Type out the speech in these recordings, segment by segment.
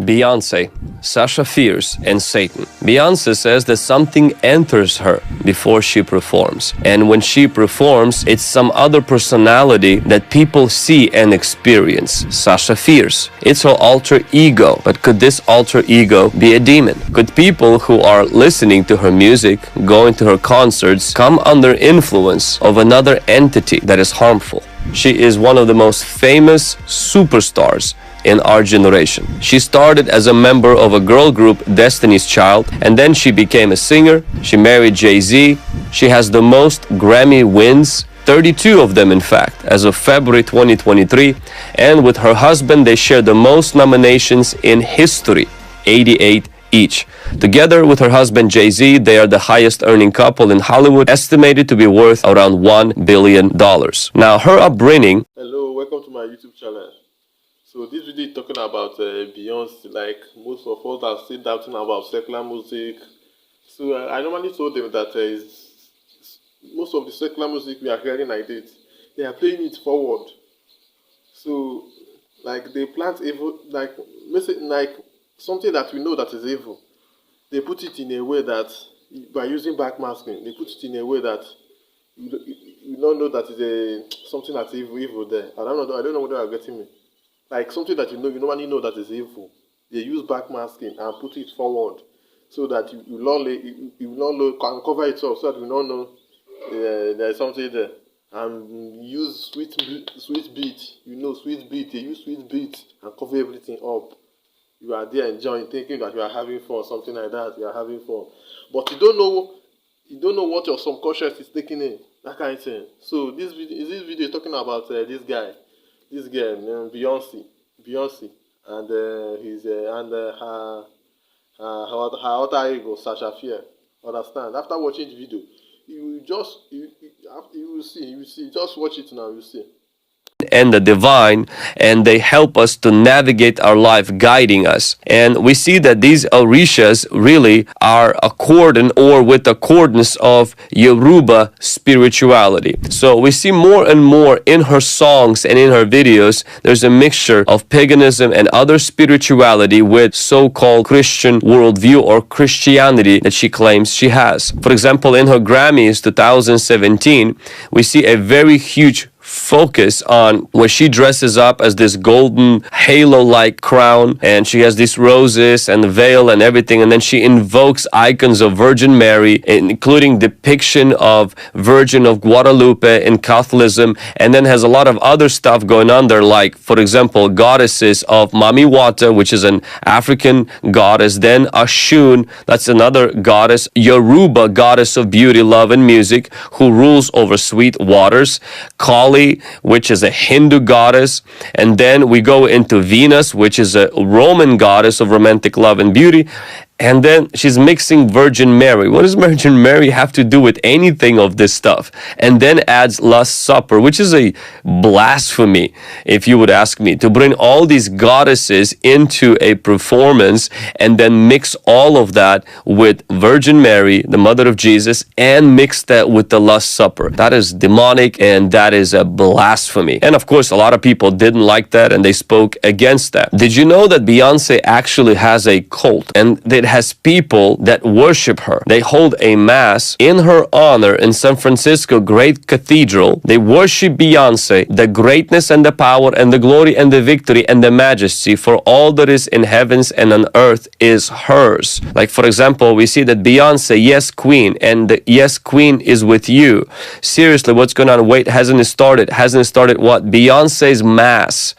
Beyonce, Sasha Fierce, and Satan. Beyonce says that something enters her before she performs. And when she performs, it's some other personality that people see and experience. Sasha Fierce. It's her alter ego. But could this alter ego be a demon? Could people who are listening to her music, going to her concerts, come under influence of another entity that is harmful? She is one of the most famous superstars in our generation. She started as a member of a girl group, Destiny's Child, and then she became a singer. She married Jay-Z. She has the most Grammy wins, 32 of them in fact, as of February 2023. And with her husband, they share the most nominations in history, 88 each. Together with her husband Jay-Z, they are the highest earning couple in Hollywood, estimated to be worth around $1 billion. Now, her upbringing... Hello, welcome to my YouTube channel. So this video is talking about Beyonce. Like most of us are still doubting about secular music. So I normally told them that most of the secular music we are hearing like this, they are playing it forward. So like they plant evil, like something that we know that is evil. They put it in a way that by using backmasking, they put it in a way that you don't know that is something that's evil there. I don't know whether you are getting me. Like something that you normally know that is evil. They use backmasking and put it forward so that you can cover it up so that you don't know there is something there. And use sweet beat. Sweet beat. They use sweet beat and cover everything up. You are there enjoying, thinking that you are having fun, something like that. You are having fun, but you don't know what your subconscious is taking in. That kind of thing. So this video is talking about this girl named Beyonce, and her alter ego Sasha Fierce. Understand? After watching the video, you will see. Just watch it now. You see. And the divine, and they help us to navigate our life, guiding us. And we see that these Orishas really are with accordance of Yoruba spirituality. So we see more and more in her songs and in her videos, there's a mixture of paganism and other spirituality with so-called Christian worldview or Christianity that she claims she has. For example, in her Grammys 2017, we see a very huge focus on where she dresses up as this golden halo-like crown, and she has these roses and the veil and everything, and then she invokes icons of Virgin Mary, including depiction of Virgin of Guadalupe in Catholicism, and then has a lot of other stuff going on there, like for example goddesses of Mami Wata, which is an African goddess, then Ashun, that's another goddess, Yoruba goddess of beauty, love and music, who rules over sweet waters, Kali, which is a Hindu goddess, and then we go into Venus, which is a Roman goddess of romantic love and beauty. And then she's mixing Virgin Mary. What does Virgin Mary have to do with anything of this stuff? And then adds Last Supper, which is a blasphemy, if you would ask me, to bring all these goddesses into a performance and then mix all of that with Virgin Mary, the mother of Jesus, and mix that with the Last Supper. That is demonic, and that is a blasphemy. And of course, a lot of people didn't like that, and they spoke against that. Did you know that Beyonce actually has a cult? And it has people that worship her. They hold a mass in her honor in San Francisco Great Cathedral. They worship Beyonce, the greatness and the power and the glory and the victory and the majesty, for all that is in heavens and on earth is hers. Like for example, we see that Beyonce, yes queen, and the yes queen is with you. Seriously, what's going on? Wait, hasn't it started? Hasn't it started what? Beyonce's mass.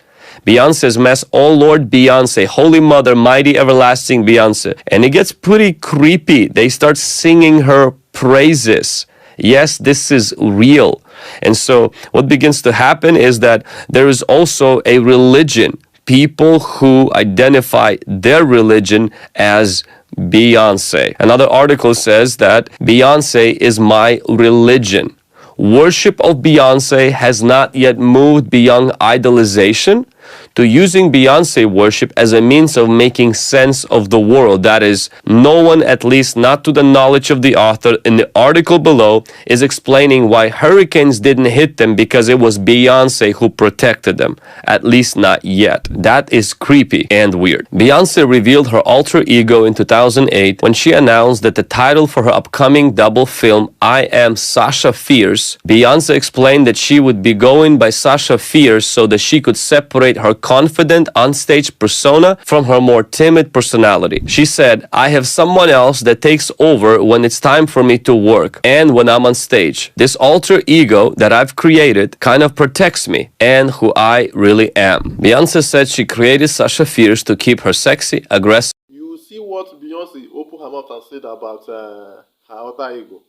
Beyonce's mass, oh Lord Beyonce, Holy Mother, mighty everlasting Beyonce. And it gets pretty creepy. They start singing her praises. Yes, this is real. And so what begins to happen is that there is also a religion. People who identify their religion as Beyonce. Another article says that Beyonce is my religion. Worship of Beyonce has not yet moved beyond idolization, to using Beyonce worship as a means of making sense of the world. That is, no one, at least not to the knowledge of the author in the article below, is explaining why hurricanes didn't hit them because it was Beyonce who protected them. At least not yet. That is creepy and weird. Beyonce revealed her alter ego in 2008 when she announced that the title for her upcoming double film, I Am Sasha Fierce, Beyonce explained that she would be going by Sasha Fierce so that she could separate her confident onstage persona from her more timid personality. She said, I have someone else that takes over when it's time for me to work and when I'm on stage. This alter ego that I've created kind of protects me and who I really am. Beyonce said she created Sasha Fierce to keep her sexy, aggressive. You see what Beyonce opened her mouth and said about her alter ego.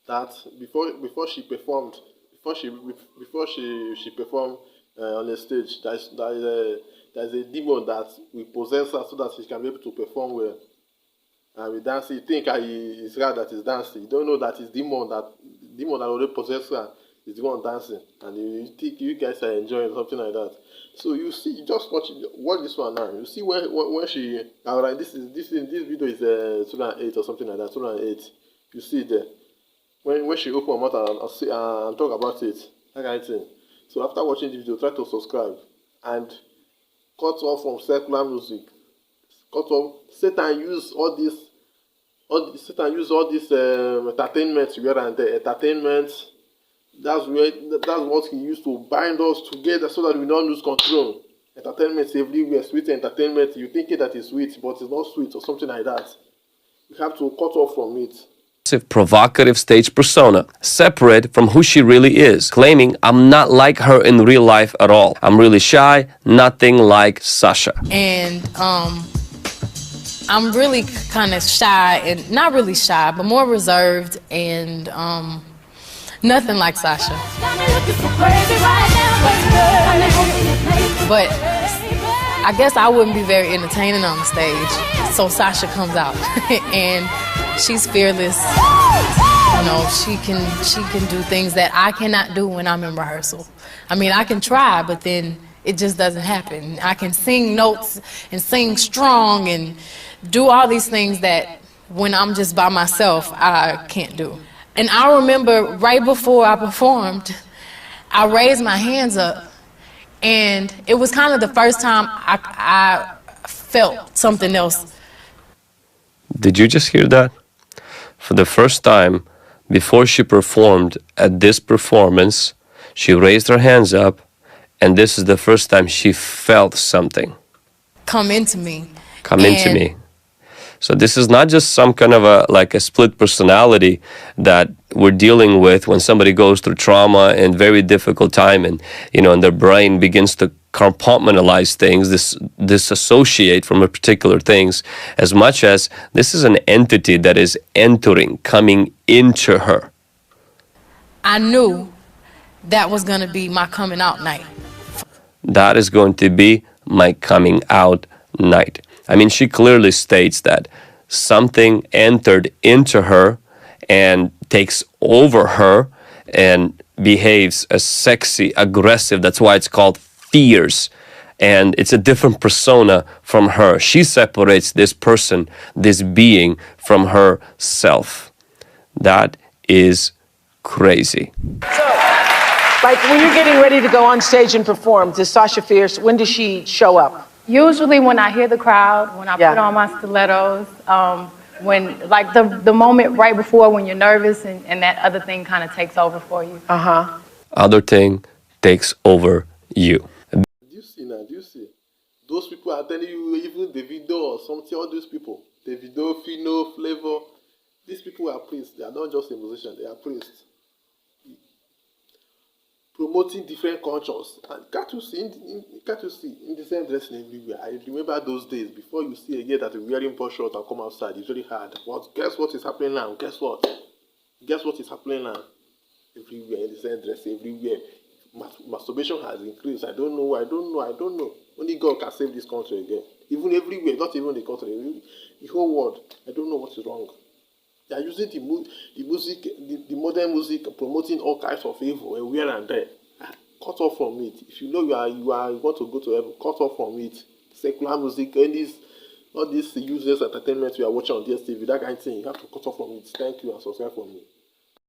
That before she performed, before she performed on the stage, there's a demon that will possess her so that she can be able to perform well. And with dancing, you think it's her that is dancing. You don't know that it's demon that already possesses her is the one dancing, and you think you guys are enjoying something like that. So you see, just watch this one now. You see when she, alright, this video is 2008 or something like that, 2008. You see there when she open her mouth and talk about it, that kind of thing. So after watching the video, try to subscribe and cut off from secular music. Cut off. Satan use all this entertainment here and there. Entertainment. That's what he used to bind us together so that we don't lose control. Entertainment everywhere, sweet entertainment. You think that it's sweet, but it's not sweet or something like that. You have to cut off from it. Provocative stage persona, separate from who she really is, claiming I'm not like her in real life at all. I'm really shy, nothing like Sasha. And I'm really kind of shy, and not really shy, but more reserved, and nothing like Sasha. But I guess I wouldn't be very entertaining on the stage, so Sasha comes out and she's fearless. You know, she can do things that I cannot do when I'm in rehearsal. I mean, I can try, but then it just doesn't happen. I can sing notes and sing strong and do all these things that when I'm just by myself, I can't do. And I remember right before I performed, I raised my hands up, and it was kind of the first time I felt something else. Did you just hear that? For the first time, before she performed at this performance, she raised her hands up, and this is the first time she felt something. Come into me. So this is not just some kind of a split personality that we're dealing with when somebody goes through trauma and very difficult time, and and their brain begins to compartmentalize things, disassociate from a particular things, as much as this is an entity that is coming into her. I knew that was going to be my coming out night. That is going to be my coming out night. I mean, she clearly states that something entered into her and takes over her and behaves as sexy, aggressive. That's why it's called fierce. And it's a different persona from her. She separates this person, this being, from herself. That is crazy. So, like when you're getting ready to go on stage and perform, does Sasha Fierce, when does she show up? Usually when I hear the crowd, when I put on my stilettos, when like the moment right before when you're nervous and that other thing kind of takes over for you. Other thing takes over you. Do you see? Those people are telling you, even Davido or something, all those people, Davido, Fino, Flavor, these people are priests. They are not just a musician, they are priests. Promoting different cultures. And can't you see in the same dressing everywhere? I remember those days before you see a girl that is wearing posh shorts and come outside. It's very hard. But guess what is happening now? Guess what is happening now? Everywhere, in the same dress, everywhere. Masturbation has increased. I don't know. Only God can save this country again. Even everywhere, not even the country, the whole world. I don't know what is wrong. They are using the music, the modern music, promoting all kinds of evil everywhere and there. cut off from it. If you know you want to go to heaven, cut off from it. Secular music, all these useless entertainment you are watching on DSTV, that kind of thing, you have to cut off from it. Thank you and subscribe for me.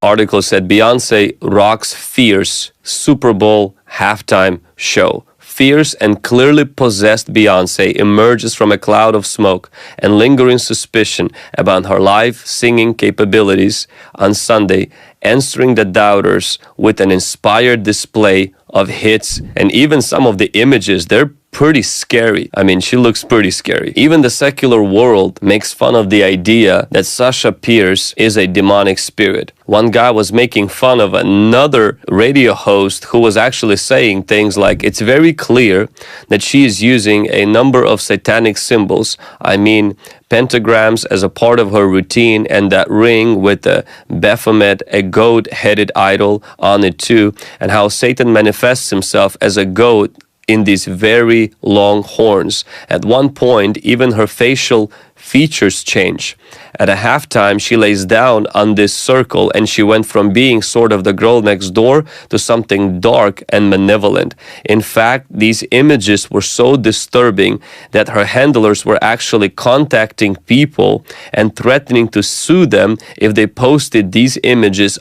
Article said Beyonce rocks fierce Super Bowl halftime show. Fierce and clearly possessed Beyonce emerges from a cloud of smoke and lingering suspicion about her live singing capabilities on Sunday, answering the doubters with an inspired display of hits, and even some of the images, they're pretty scary. I mean, she looks pretty scary. Even the secular world makes fun of the idea that Sasha Fierce is a demonic spirit. One guy was making fun of another radio host who was actually saying things like, it's very clear that she is using a number of satanic symbols. I mean, pentagrams as a part of her routine, and that ring with the Baphomet, a goat-headed idol on it too, and how Satan manifests himself as a goat in these very long horns. At one point, even her facial features change. At a halftime, she lays down on this circle, and she went from being sort of the girl next door to something dark and malevolent. In fact, these images were so disturbing that her handlers were actually contacting people and threatening to sue them if they posted these images